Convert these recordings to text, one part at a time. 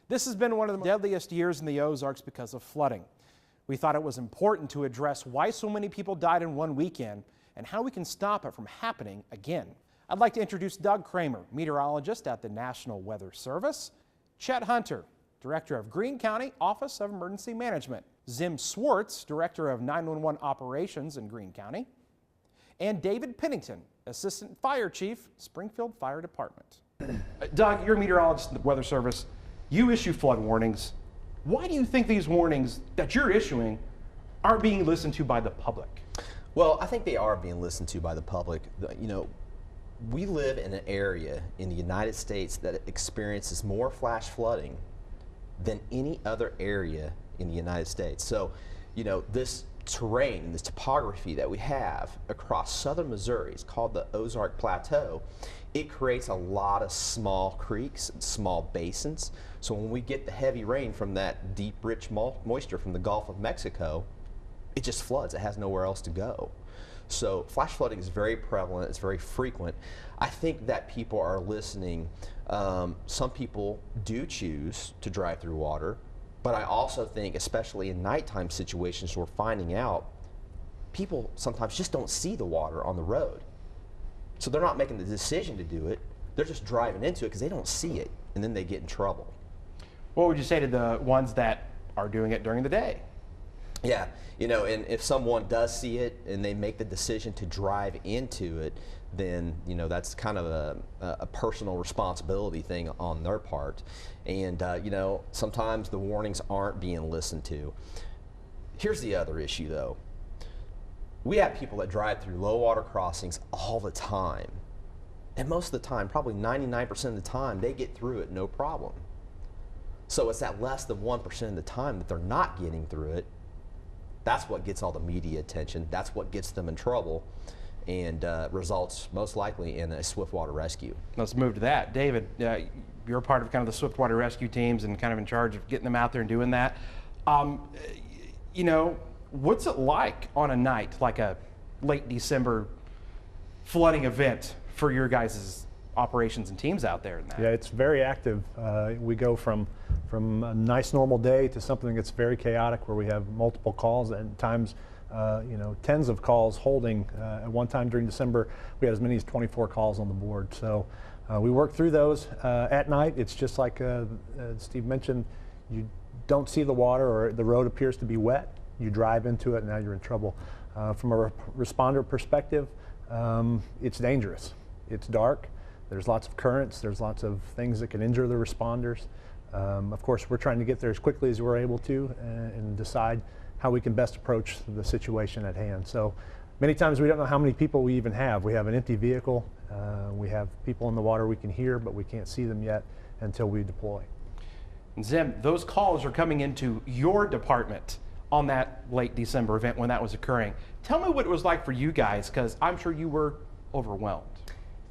This has been one of the deadliest years in the Ozarks because of flooding. We thought it was important to address why so many people died in one weekend and how we can stop it from happening again. I'd like to introduce Doug Kramer, meteorologist at the National Weather Service, Chet Hunter, Director of Greene County Office of Emergency Management, Zim Swartz, Director of 911 Operations in Greene County, and David Pennington, Assistant Fire Chief, Springfield Fire Department. Doug, you're a meteorologist at the Weather Service. You issue flood warnings. Why do you think these warnings that you're issuing aren't being listened to by the public? Well, I think they are being listened to by the public. You know, we live in an area in the United States that experiences more flash flooding than any other area in the United States. So, you know, this terrain, this topography that we have across southern Missouri is called the Ozark Plateau. It creates a lot of small creeks and small basins. So when we get the heavy rain from that deep, rich moisture from the Gulf of Mexico, it just floods. It has nowhere else to go. So flash flooding is very prevalent. It's very frequent. I think that people are listening. Some people do choose to drive through water, but I also think, especially in nighttime situations, we're finding out people sometimes just don't see the water on the road. So they're not making the decision to do it. They're just driving into it because they don't see it, and then they get in trouble. What would you say to the ones that are doing it during the day? Yeah, you know, and if someone does see it and they make the decision to drive into it, then, you know, that's kind of a personal responsibility thing on their part. And, you know, sometimes the warnings aren't being listened to. Here's the other issue, though. We have people that drive through low water crossings all the time. And most of the time, probably 99% of the time, they get through it no problem. So it's that less than 1% of the time that they're not getting through it. That's what gets all the media attention. That's what gets them in trouble and results most likely in a swiftwater rescue. Let's move to that. David, you're part of kind of the swiftwater rescue teams and kind of in charge of getting them out there and doing that. You know, what's it like on a night like a late December flooding event for your guys' operations and teams out there in that? Yeah, it's very active. We go from a nice normal day to something that's very chaotic where we have multiple calls and times, you know, tens of calls holding. At one time during December, we had as many as 24 calls on the board. So we work through those at night. It's just like Steve mentioned, you don't see the water or the road appears to be wet. You drive into it and now you're in trouble. From a responder perspective, it's dangerous. It's dark. There's lots of currents. There's lots of things that can injure the responders. Of course, we're trying to get there as quickly as we're able to and decide how we can best approach the situation at hand. So many times we don't know how many people we even have. We have an empty vehicle. We have people in the water we can hear, but we can't see them yet until we deploy. Zim, those calls are coming into your department on that late December event when that was occurring. Tell me what it was like for you guys, because I'm sure you were overwhelmed.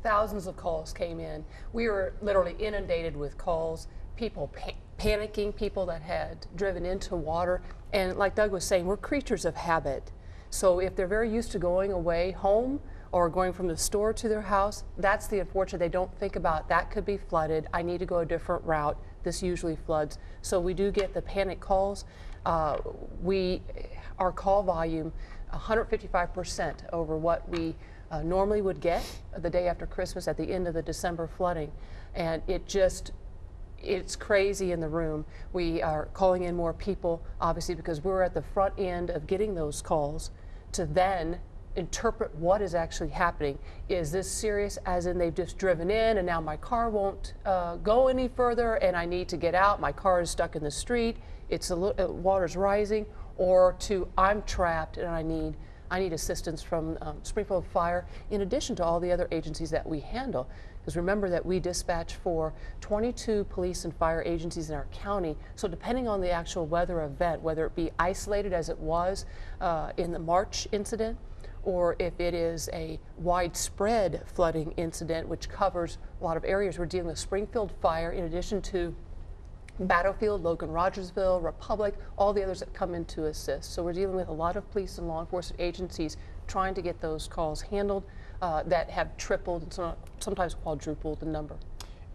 Thousands of calls came in. We were literally inundated with calls, people panicking, people that had driven into water. And like Doug was saying, we're creatures of habit. So if they're very used to going away home or going from the store to their house, that's the unfortunate. They don't think about that could be flooded. I need to go a different route. This usually floods. So we do get the panic calls. Our call volume, 155% over what we normally would get the day after Christmas at the end of the December flooding. And it's crazy in the room. We are calling in more people, obviously, because we're at the front end of getting those calls to then interpret what is actually happening. Is this serious, as in they've just driven in and now my car won't go any further and I need to get out, my car is stuck in the street, water's rising, or to I'm trapped and I need assistance from Springfield Fire, in addition to all the other agencies that we handle. Because remember that we dispatch for 22 police and fire agencies in our county. So depending on the actual weather event, whether it be isolated as it was in the March incident, or if it is a widespread flooding incident which covers a lot of areas, we're dealing with Springfield Fire in addition to Battlefield, Logan Rogersville, Republic, all the others that come in to assist. So we're dealing with a lot of police and law enforcement agencies trying to get those calls handled that have tripled and sometimes quadrupled the number.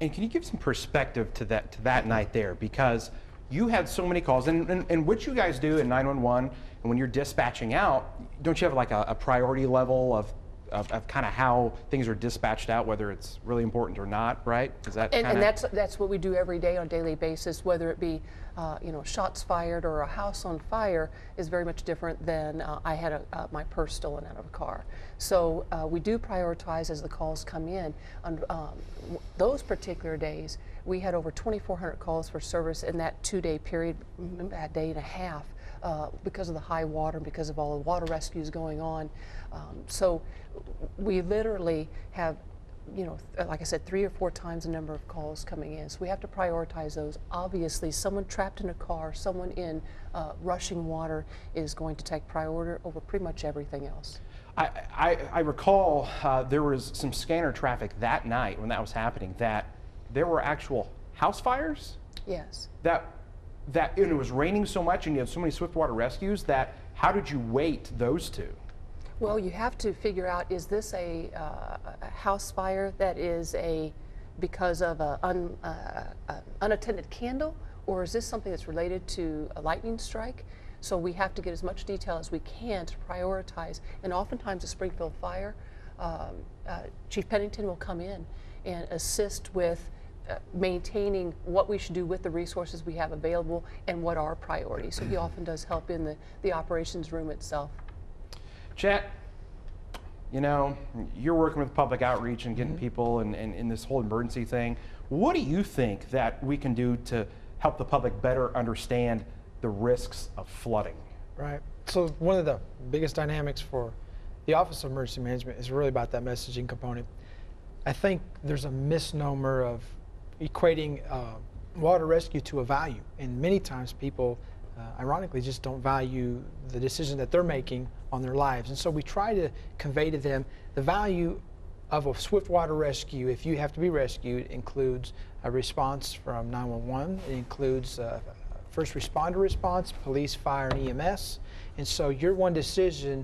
And can you give some perspective to that night there? Because you had so many calls, and what you guys do in 911, and when you're dispatching out, don't you have like a priority level of kind of how things are dispatched out, whether it's really important or not, right? Is that and that's what we do every day on a daily basis, whether it be shots fired or a house on fire is very much different than I had my purse stolen out of a car. So we do prioritize as the calls come in. On those particular days, we had over 2,400 calls for service in that 2-day period, a day and a half, because of the high water, because of all the water rescues going on. So we literally have, like I said, 3 or 4 times the number of calls coming in. So we have to prioritize those. Obviously, someone trapped in a car, someone in rushing water is going to take priority over pretty much everything else. I recall there was some scanner traffic that night when that was happening, that there were actual house fires? Yes. And it was raining so much and you had so many swiftwater rescues that how did you weight those two? Well, you have to figure out, is this a house fire that is because of an unattended candle, or is this something that's related to a lightning strike? So we have to get as much detail as we can to prioritize. And oftentimes a Springfield fire, Chief Pennington will come in and assist with maintaining what we should do with the resources we have available and what are priorities. So he often does help in the operations room itself. Chet, you're working with public outreach and getting people and in this whole emergency thing. What do you think that we can do to help the public better understand the risks of flooding? Right. So one of the biggest dynamics for the Office of Emergency Management is really about that messaging component. I think there's a misnomer of equating water rescue to a value, and many times people ironically just don't value the decision that they're making on their lives. And so we try to convey to them the value of a swift water rescue. If you have to be rescued, includes a response from 911, it includes first responder response, police, fire, and EMS. And so your one decision,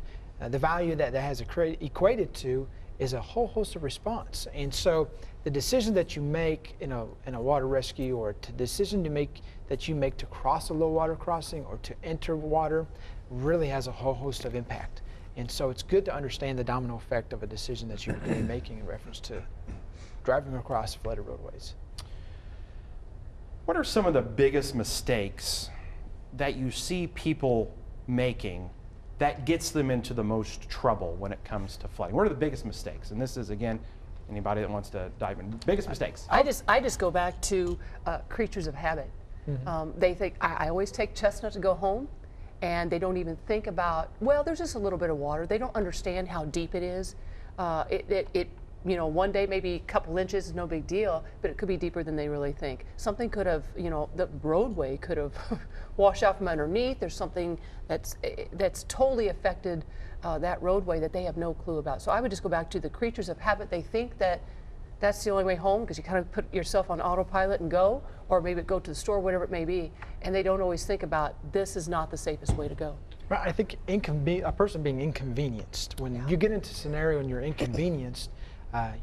the value that has equated to is a whole host of response. And so the decision that you make in a water rescue, or the decision that you make to cross a low water crossing or to enter water, really has a whole host of impact. And so it's good to understand the domino effect of a decision that you're making in reference to driving across flooded roadways. What are some of the biggest mistakes that you see people making that gets them into the most trouble when it comes to flooding? What are the biggest mistakes? And this is, again, anybody that wants to dive in. Biggest mistakes. I just go back to creatures of habit. They think, I always take Chestnut to go home, and they don't even think about, well, there's just a little bit of water. They don't understand how deep it is. One day maybe a couple inches is no big deal, but it could be deeper than they really think. Something could have, the roadway could have washed out from underneath. There's something that's totally affected that roadway that they have no clue about. So I would just go back to the creatures of habit. They think that that's the only way home because you kind of put yourself on autopilot and go, or maybe go to the store, whatever it may be, and they don't always think about this is not the safest way to go. Right, I think a person being inconvenienced, when you get into a scenario and you're inconvenienced,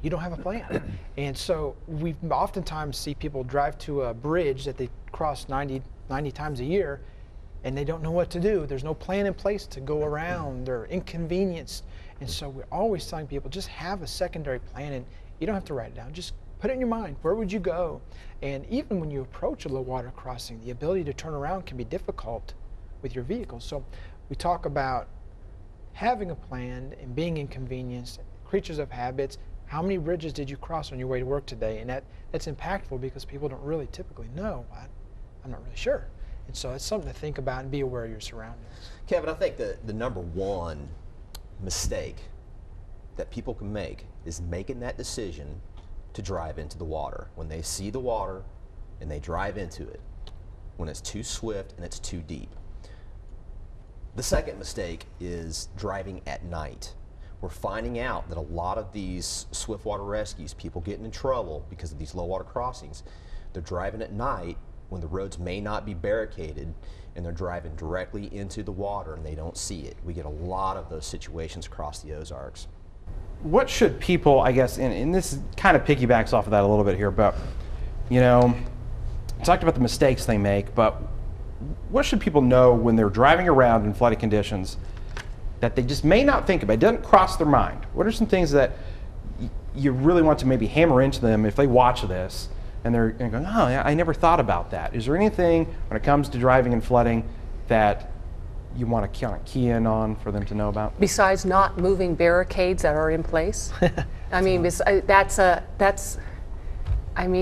you don't have a plan. And so we oftentimes see people drive to a bridge that they cross 90 times a year, and they don't know what to do. There's no plan in place to go around. They're inconvenienced. And so we're always telling people, just have a secondary plan, and you don't have to write it down. Just put it in your mind. Where would you go? And even when you approach a low water crossing, the ability to turn around can be difficult with your vehicle. So we talk about having a plan and being inconvenienced, creatures of habits. How many bridges did you cross on your way to work today? And that's impactful because people don't really typically know. I'm not really sure. And so it's something to think about and be aware of your surroundings. Kevin, I think the number one mistake that people can make is making that decision to drive into the water. When they see the water and they drive into it, when it's too swift and it's too deep. The second mistake is driving at night. We're finding out that a lot of these swift water rescues, people getting in trouble because of these low water crossings, they're driving at night when the roads may not be barricaded, and they're driving directly into the water and they don't see it. We get a lot of those situations across the Ozarks. What should people, I guess, and this kind of piggybacks off of that a little bit here, but You know, we talked about the mistakes they make, but what should people know when they're driving around in flooded conditions that they just may not think about? It doesn't cross their mind. What are some things that you really want to maybe hammer into them if they watch this and they're going, oh, yeah, I never thought about that? Is there anything when it comes to driving and flooding that you want to kind of key in on for them to know about? Besides not moving barricades that are in place? I mean,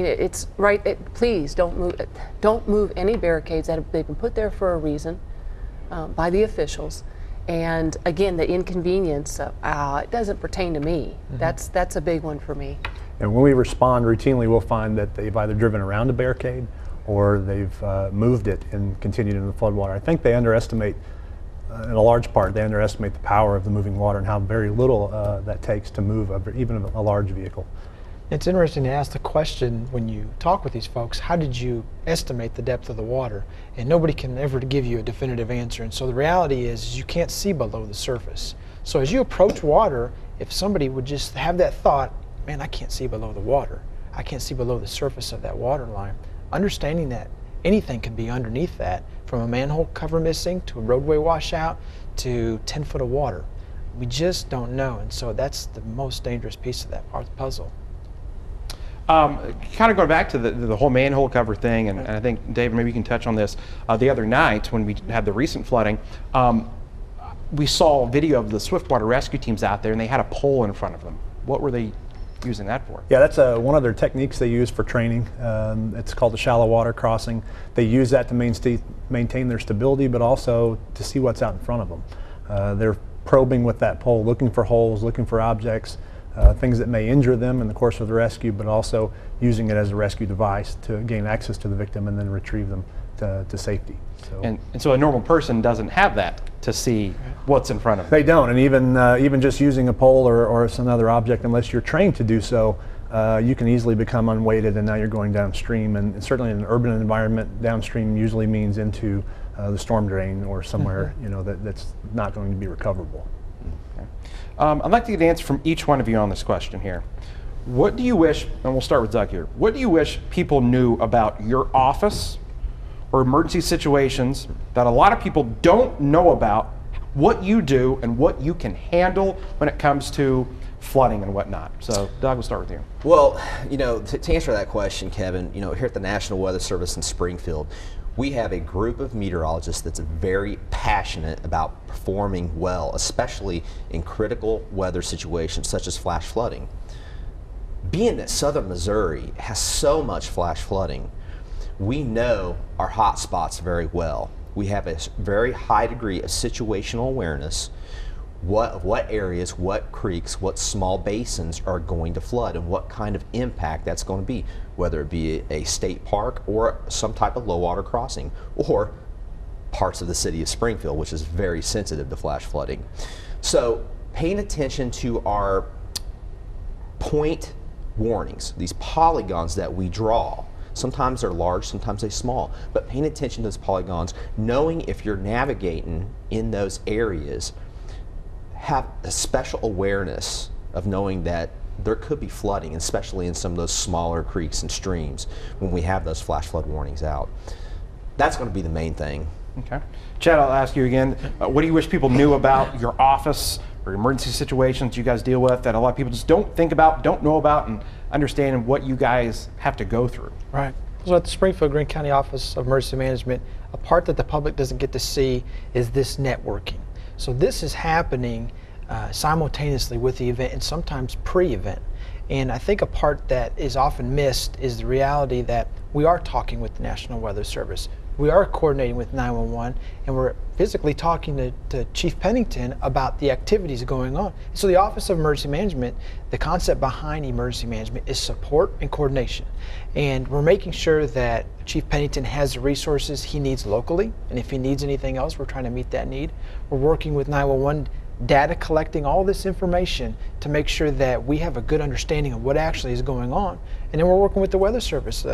it's right. Please don't move any barricades they've been put there for a reason by the officials. And again, the inconvenience, it doesn't pertain to me. Mm-hmm. That's a big one for me. And when we respond routinely, we'll find that they've either driven around a barricade or they've moved it and continued in the floodwater. I think they underestimate, in a large part, they underestimate the power of the moving water and how very little that takes to move even a large vehicle. It's interesting to ask the question when you talk with these folks, how did you estimate the depth of the water? And nobody can ever give you a definitive answer. And so the reality is you can't see below the surface. So as you approach water, if somebody would just have that thought, man, I can't see below the water. I can't see below the surface of that water line. Understanding that anything can be underneath that, from a manhole cover missing to a roadway washout to 10 foot of water. We just don't know. And so that's the most dangerous piece of that part of the puzzle. Kind of going back to the whole manhole cover thing, and I think, David, maybe you can touch on this. The other night when we had the recent flooding, we saw video of the swiftwater rescue teams out there, and they had a pole in front of them. What were they using that for? Yeah, that's one of their techniques they use for training. It's called the shallow water crossing. They use that to maintain their stability, but also to see what's out in front of them. They're probing with that pole, looking for holes, looking for objects, things that may injure them in the course of the rescue, but also using it as a rescue device to gain access to the victim and then retrieve them to safety. So. And so a normal person doesn't have that to see what's in front of them. They don't, and even just using a pole or some other object, unless you're trained to do so, you can easily become unweighted, and now you're going downstream. And certainly in an urban environment, downstream usually means into the storm drain or somewhere that's not going to be recoverable. I'd like to get an answer from each one of you on this question here. What do you wish, and we'll start with Doug here, what do you wish people knew about your office or emergency situations that a lot of people don't know about, what you do and what you can handle when it comes to flooding and whatnot? So Doug, we'll start with you. Well, to answer that question, Kevin, here at the National Weather Service in Springfield, we have a group of meteorologists that's very passionate about performing well, especially in critical weather situations such as flash flooding. Being that southern Missouri has so much flash flooding, we know our hot spots very well. We have a very high degree of situational awareness, what areas, what creeks, what small basins are going to flood and what kind of impact that's going to be, whether it be a state park or some type of low water crossing, or parts of the city of Springfield, which is very sensitive to flash flooding. So paying attention to our point warnings, these polygons that we draw. Sometimes they're large, sometimes they're small, but paying attention to those polygons, knowing if you're navigating in those areas, have a special awareness of knowing that there could be flooding, especially in some of those smaller creeks and streams when we have those flash flood warnings out. That's going to be the main thing. Okay. Chad, I'll ask you again, what do you wish people knew about your office or emergency situations you guys deal with that a lot of people just don't think about, don't know about, and understand what you guys have to go through? Right. So at the Springfield-Greene County Office of Emergency Management, a part that the public doesn't get to see is this networking. So this is happening simultaneously with the event and sometimes pre-event. And I think a part that is often missed is the reality that we are talking with the National Weather Service. We are coordinating with 911, and we're physically talking to Chief Pennington about the activities going on. So the Office of Emergency Management, the concept behind emergency management is support and coordination. And we're making sure that Chief Pennington has the resources he needs locally, and if he needs anything else, we're trying to meet that need. We're working with 911, data collecting all this information to make sure that we have a good understanding of what actually is going on. And then we're working with the Weather Service,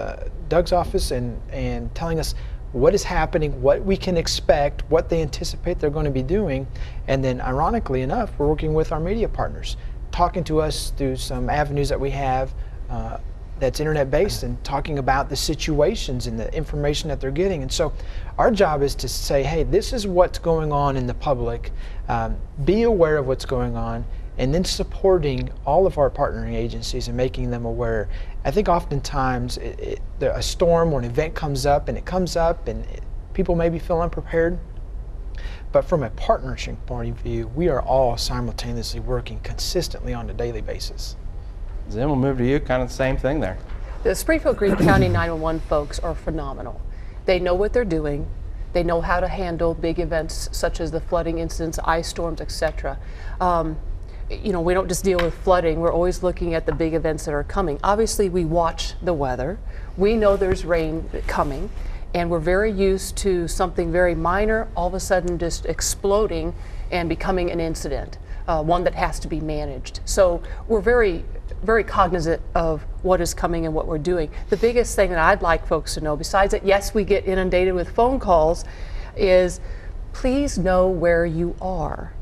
Doug's office, and telling us what is happening, what we can expect, what they anticipate they're going to be doing. And then ironically enough, we're working with our media partners, talking to us through some avenues that we have that's internet-based and talking about the situations and the information that they're getting. And so our job is to say, hey, this is what's going on in the public. Be aware of what's going on, and then supporting all of our partnering agencies and making them aware. I think oftentimes a storm or an event comes up and people maybe feel unprepared. But from a partnership point of view, we are all simultaneously working consistently on a daily basis. Zim, we'll move to you, kind of the same thing there. The Springfield-Greene County 911 folks are phenomenal. They know what they're doing. They know how to handle big events such as the flooding incidents, ice storms, etc. You know, we don't just deal with flooding. We're always looking at the big events that are coming. Obviously, we watch the weather. We know there's rain coming, and we're very used to something very minor all of a sudden just exploding and becoming an incident, one that has to be managed. So we're very cognizant of what is coming and what we're doing. The biggest thing that I'd like folks to know, besides that, yes, we get inundated with phone calls, is please know where you are.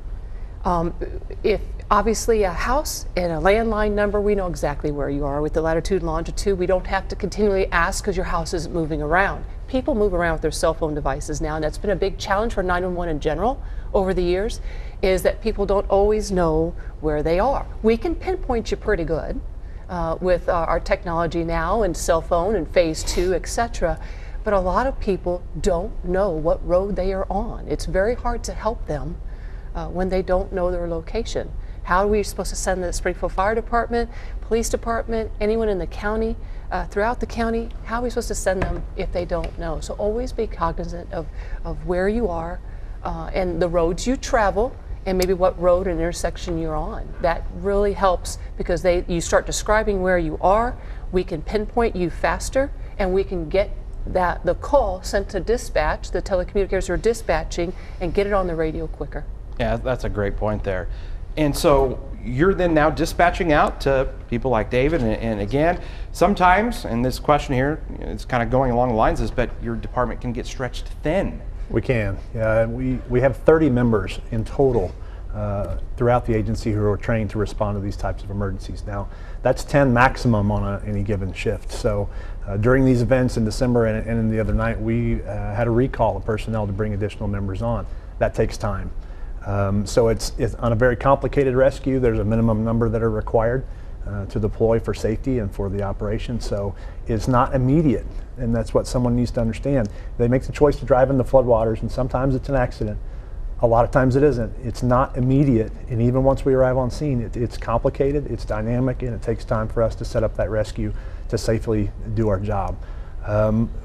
If obviously a house and a landline number, we know exactly where you are. With the latitude and longitude, we don't have to continually ask because your house isn't moving around. People move around with their cell phone devices now, and that's been a big challenge for 911 in general over the years, is that people don't always know where they are. We can pinpoint you pretty good with our technology now and cell phone and phase 2, etc. But a lot of people don't know what road they are on. It's very hard to help them when they don't know their location. How are we supposed to send the Springfield Fire Department, Police Department, anyone in the county, throughout the county, how are we supposed to send them if they don't know? So always be cognizant of where you are and the roads you travel, and maybe what road and intersection you're on. That really helps because you start describing where you are, we can pinpoint you faster, and we can get the call sent to dispatch, the telecommunicators who are dispatching, and get it on the radio quicker. Yeah, that's a great point there. And so you're then now dispatching out to people like David, and again, sometimes, and this question here, it's kind of going along the lines of this, but your department can get stretched thin. We can. We have 30 members in total throughout the agency who are trained to respond to these types of emergencies. Now, that's 10 maximum on any given shift. So during these events in December and in the other night, we had to recall of personnel to bring additional members on. That takes time. So it's on a very complicated rescue. There's a minimum number that are required to deploy for safety and for the operation. So it's not immediate, and that's what someone needs to understand. They make the choice to drive in the floodwaters, and sometimes it's an accident. A lot of times it isn't. It's not immediate, and even once we arrive on scene, it's complicated, it's dynamic, and it takes time for us to set up that rescue to safely do our job.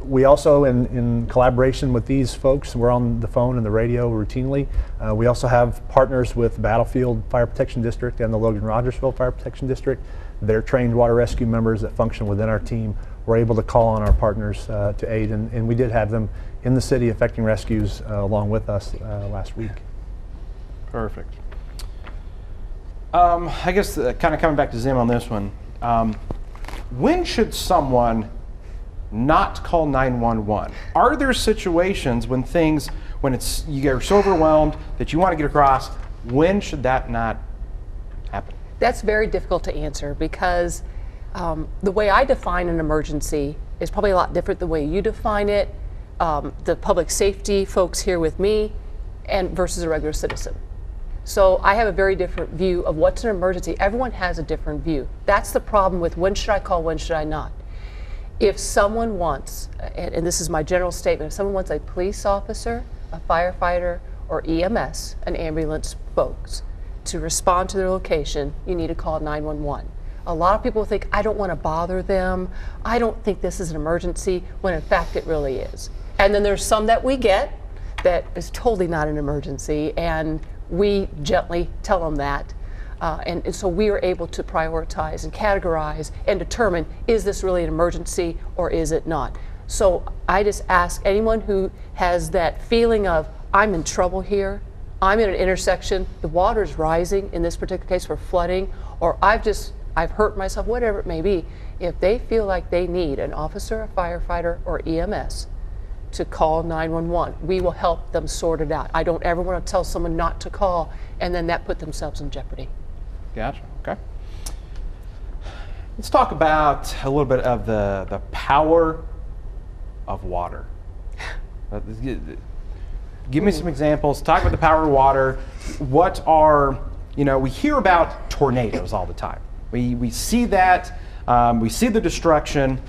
We also, in collaboration with these folks, we're on the phone and the radio routinely. We also have partners with Battlefield Fire Protection District and the Logan-Rogersville Fire Protection District. They're trained water rescue members that function within our team. We're able to call on our partners to aid, and we did have them in the city effecting rescues along with us last week. Perfect. I guess kind of coming back to Zim on this one, when should someone not call 911? Are there situations when you get so overwhelmed that you want to get across? When should that not happen? That's very difficult to answer because the way I define an emergency is probably a lot different the way you define it, the public safety folks here with me, and versus a regular citizen. So I have a very different view of what's an emergency. Everyone has a different view. That's the problem with when should I call, when should I not. If someone wants, and this is my general statement, if someone wants a police officer, a firefighter, or EMS, an ambulance folks, to respond to their location, you need to call 911. A lot of people think, I don't want to bother them. I don't think this is an emergency, when in fact it really is. And then there's some that we get that is totally not an emergency, and we gently tell them that. And so we are able to prioritize and categorize and determine, is this really an emergency or is it not? So I just ask anyone who has that feeling of, I'm in trouble here, I'm in an intersection, the water's rising, in this particular case for flooding, or I've hurt myself, whatever it may be, if they feel like they need an officer, a firefighter, or EMS to call 911, we will help them sort it out. I don't ever want to tell someone not to call and then that put themselves in jeopardy. Gotcha. Okay. Let's talk about a little bit of the power of water. Give me some examples. Talk about the power of water. What are, we hear about tornadoes all the time. We see that, we see the destruction,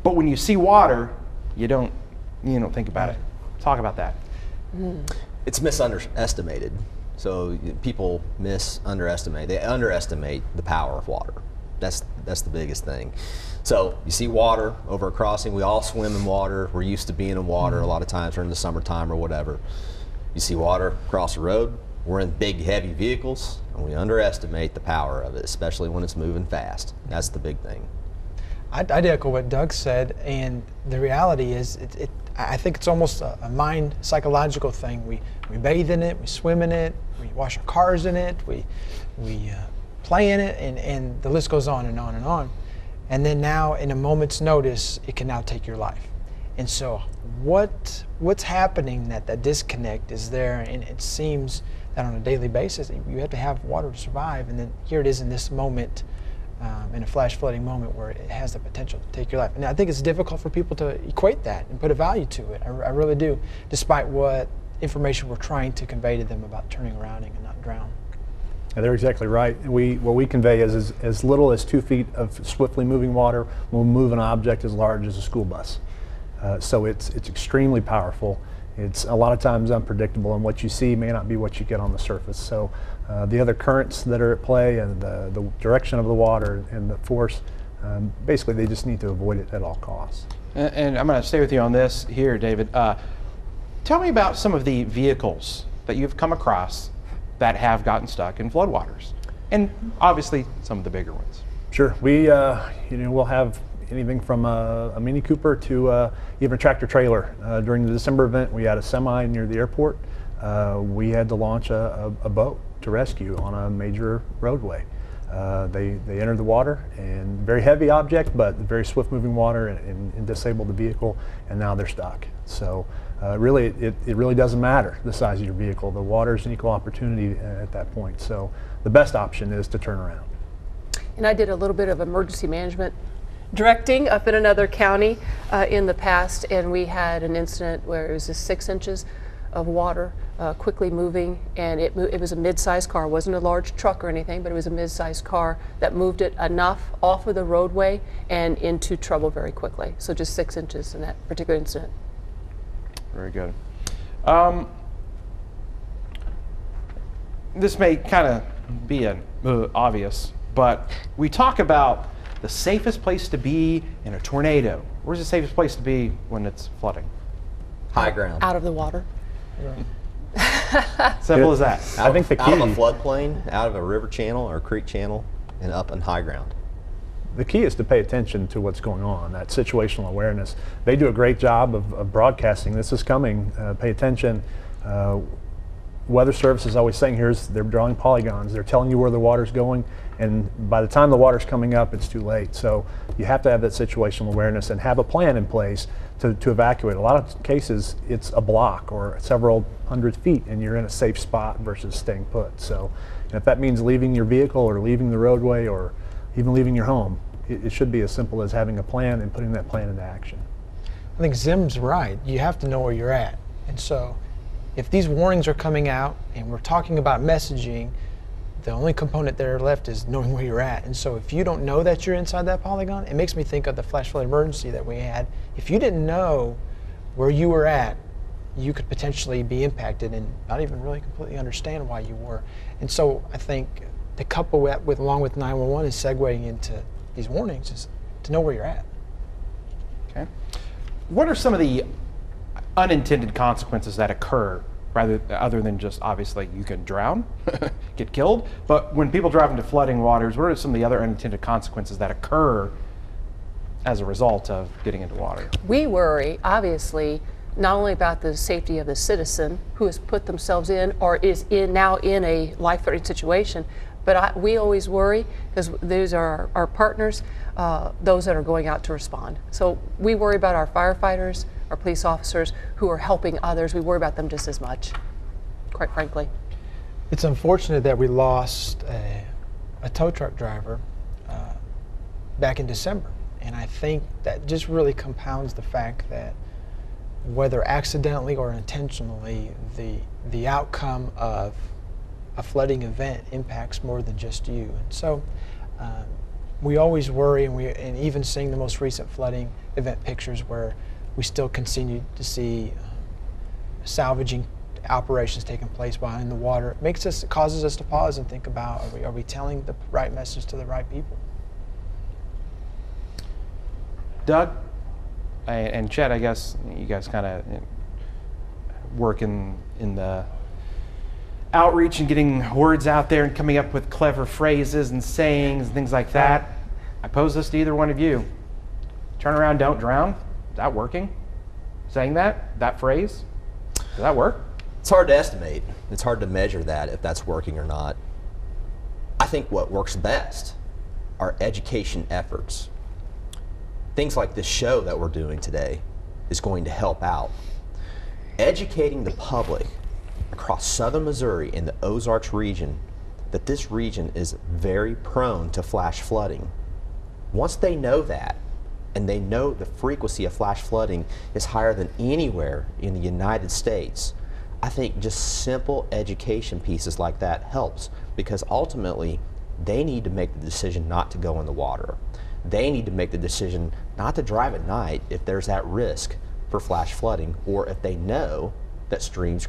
but when you see water, you don't think about it. Talk about that. It's misunderestimated. So people underestimate. They underestimate the power of water. That's the biggest thing. So you see water over a crossing. We all swim in water. We're used to being in water a lot of times during the summertime or whatever. You see water across the road. We're in big, heavy vehicles, and we underestimate the power of it, especially when it's moving fast. That's the big thing. I'd echo what Doug said, and the reality is, I think it's almost a mind psychological thing. We bathe in it, we swim in it, we wash our cars in it, we play in it, and the list goes on and on and on. And then now, in a moment's notice, it can now take your life. And so what's happening that disconnect is there, and it seems that on a daily basis, you have to have water to survive, and then here it is in this moment, in a flash flooding moment where it has the potential to take your life. And I think it's difficult for people to equate that and put a value to it. I really do, despite what information we're trying to convey to them about turning around and not drown. And they're exactly right. What we convey is as little as 2 feet of swiftly moving water will move an object as large as a school bus. So it's extremely powerful. It's a lot of times unpredictable, and what you see may not be what you get on the surface. So the other currents that are at play and the direction of the water and the force, basically they just need to avoid it at all costs. And I'm going to stay with you on this here, David. Tell me about some of the vehicles that you've come across that have gotten stuck in floodwaters, and obviously some of the bigger ones. Sure, we'll have anything from a Mini Cooper to even a tractor trailer. During the December event, we had a semi near the airport. We had to launch a boat to rescue on a major roadway. They entered the water, and very heavy object, but very swift moving water, and disabled the vehicle, and now they're stuck. So really, it really doesn't matter the size of your vehicle. The water is an equal opportunity at that point. So the best option is to turn around. And I did a little bit of emergency management directing up in another county in the past, and we had an incident where it was just 6 inches of water quickly moving, and it was a mid-sized car. It wasn't a large truck or anything, but it was a mid-sized car that moved it enough off of the roadway and into trouble very quickly. So just 6 inches in that particular incident. Very good. This may kind of be obvious, but we talk about the safest place to be in a tornado. Where's the safest place to be when it's flooding? High ground. Out of the water. Simple as that. I think the key, out of a floodplain, out of a river channel or creek channel, and up on high ground. the key is to pay attention to what's going on, that situational awareness. They do a great job of broadcasting. This is coming. Pay attention. Weather Service is always saying, they're drawing polygons. They're telling you where the water's going, and by the time the water's coming up, it's too late. So you have to have that situational awareness and have a plan in place to evacuate. A lot of cases, it's a block or several hundred feet, and you're in a safe spot versus staying put. So if that means leaving your vehicle or leaving the roadway or even leaving your home, it should be as simple as having a plan and putting that plan into action. I think Zim's right. You have to know where you're at. And so if these warnings are coming out and we're talking about messaging, the only component there left is knowing where you're at. And so if you don't know that you're inside that polygon, it makes me think of the flash flood emergency that we had. If you didn't know where you were at, you could potentially be impacted and not even really completely understand why you were. And so I think to couple that with, along with 911 is segueing into these warnings, is to know where you're at. Okay. What are some of the unintended consequences that occur, other than just obviously you can drown, get killed, but when people drive into flooding waters, what are some of the other unintended consequences that occur as a result of getting into water? We worry, obviously, not only about the safety of the citizen who has put themselves in or is now in a life-threatening situation, but we always worry because those are our partners, those that are going out to respond. So we worry about our firefighters, our police officers who are helping others. We worry about them just as much, quite frankly. It's unfortunate that we lost a tow truck driver back in December. And I think that just really compounds the fact that whether accidentally or intentionally, the outcome of a flooding event impacts more than just you. And so we always worry, and even seeing the most recent flooding event pictures where we still continue to see salvaging operations taking place while in the water, it causes us to pause and think about, are we telling the right message to the right people? Doug and Chet, I guess you guys kind of work in the outreach and getting words out there and coming up with clever phrases and sayings and things like that. I pose this to either one of you. Turn around, don't drown. Is that working? Saying that phrase, does that work? It's hard to estimate. It's hard to measure that, if that's working or not. I think what works best are education efforts. Things like this show that we're doing today is going to help out. Educating the public across southern Missouri and the Ozarks region that this region is very prone to flash flooding. Once they know that, and they know the frequency of flash flooding is higher than anywhere in the United States, I think just simple education pieces like that helps, because ultimately they need to make the decision not to go in the water. They need to make the decision not to drive at night if there's that risk for flash flooding, or if they know that streams,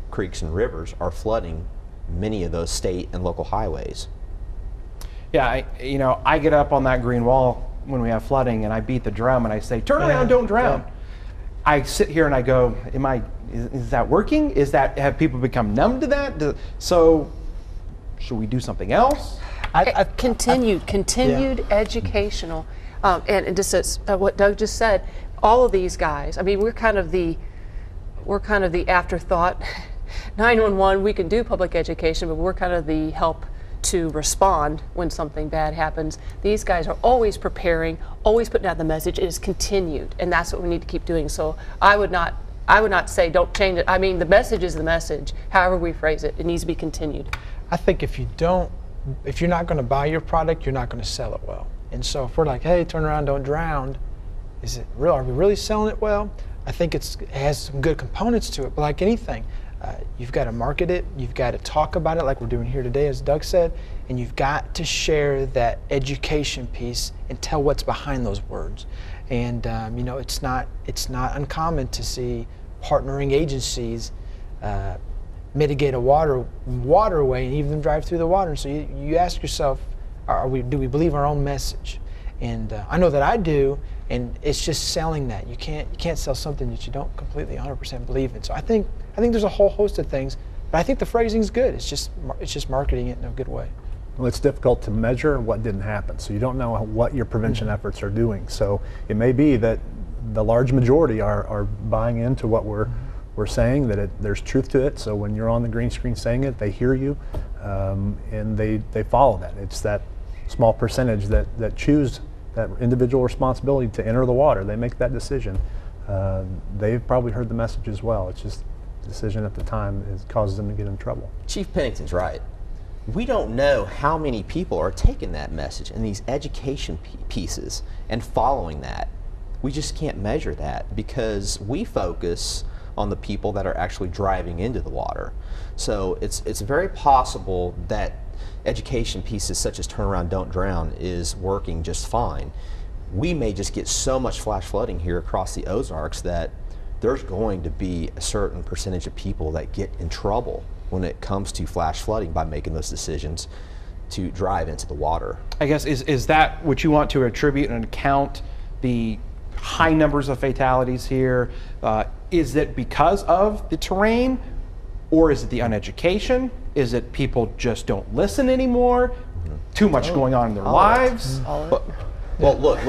creeks, and rivers are flooding many of those state and local highways. Yeah, I get up on that green wall when we have flooding and I beat the drum and I say, turn around, don't drown. I sit here and I go, is that working? Have people become numb to that? So should we do something else? Continued educational, and just as what Doug just said, all of these guys, I mean, we're kind of the afterthought. 911, we can do public education, but we're kind of the help to respond when something bad happens. These guys are always preparing, always putting out the message. It is continued, and that's what we need to keep doing. So I would not say don't change it. I mean, the message is the message. However we phrase it, it needs to be continued. I think if you're not going to buy your product, you're not going to sell it well. And so if we're like, hey, turn around, don't drown, is it real? Are we really selling it well? I think it has some good components to it, but like anything, you've got to market it, you've got to talk about it like we're doing here today, as Doug said, and you've got to share that education piece and tell what's behind those words. And it's not uncommon to see partnering agencies mitigate a waterway and even drive through the water. So you ask yourself, do we believe our own message? And I know that I do, and it's just selling that. You can't sell something that you don't completely 100% believe in. So I think there's a whole host of things, but I think the phrasing is good. It's just marketing it in a good way. Well, it's difficult to measure what didn't happen, so you don't know what your prevention efforts are doing. So it may be that the large majority are buying into what we're saying, that there's truth to it. So when you're on the green screen saying it, they hear you, and they follow that. It's that small percentage that choose that individual responsibility to enter the water. They make that decision. They've probably heard the message as well. It's just the decision at the time causes them to get in trouble. Chief Pennington's right. We don't know how many people are taking that message and these education pieces and following that. We just can't measure that because we focus on the people that are actually driving into the water. So it's very possible that education pieces such as turn around, don't drown is working just fine. We may just get so much flash flooding here across the Ozarks that there's going to be a certain percentage of people that get in trouble when it comes to flash flooding by making those decisions to drive into the water. I guess, is that what you want to attribute and count the high numbers of fatalities here? Is it because of the terrain, or is it the uneducation? Is it people just don't listen anymore? Too much going on in their lives? Well, look,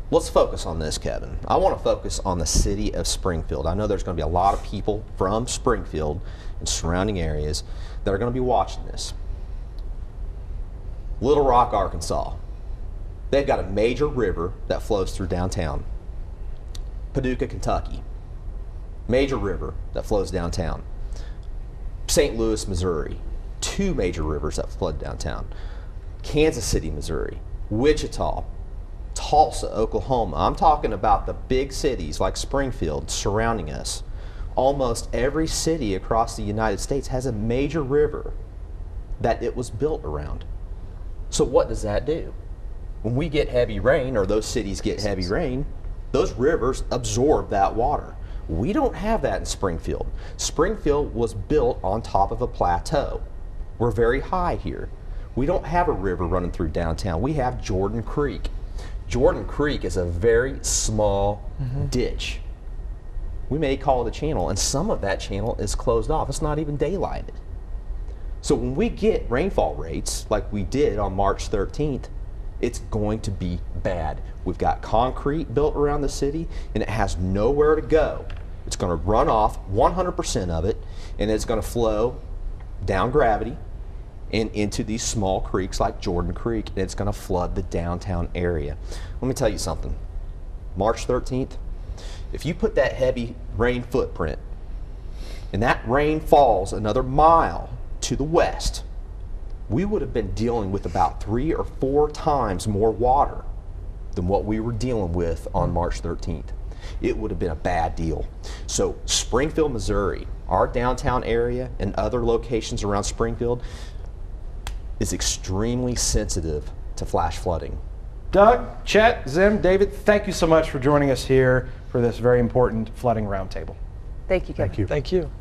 let's focus on this, Kevin. I want to focus on the city of Springfield. I know there's going to be a lot of people from Springfield and surrounding areas that are going to be watching this. Little Rock, Arkansas. They've got a major river that flows through downtown. Paducah, Kentucky. Major river that flows downtown. St. Louis, Missouri. Two major rivers that flood downtown. Kansas City, Missouri. Wichita, Tulsa, Oklahoma. I'm talking about the big cities like Springfield surrounding us. Almost every city across the United States has a major river that it was built around. So what does that do? When we get heavy rain, or those cities get heavy rain, those rivers absorb that water. We don't have that in Springfield. Springfield was built on top of a plateau. We're very high here. We don't have a river running through downtown. We have Jordan Creek. Jordan Creek is a very small ditch. We may call it a channel, and some of that channel is closed off. It's not even daylighted. So when we get rainfall rates like we did on March 13th, it's going to be bad. We've got concrete built around the city, and it has nowhere to go. It's going to run off 100% of it, and it's going to flow down gravity and into these small creeks like Jordan Creek, and it's going to flood the downtown area. Let me tell you something. March 13th, if you put that heavy rain footprint, and that rain falls another mile to the west, we would have been dealing with about 3 or 4 times more water than what we were dealing with on March 13th. It would have been a bad deal. So Springfield, Missouri, our downtown area and other locations around Springfield is extremely sensitive to flash flooding. Doug, Chet, Zim, David, thank you so much for joining us here for this very important flooding roundtable. Thank you, Kevin. Thank you. Thank you.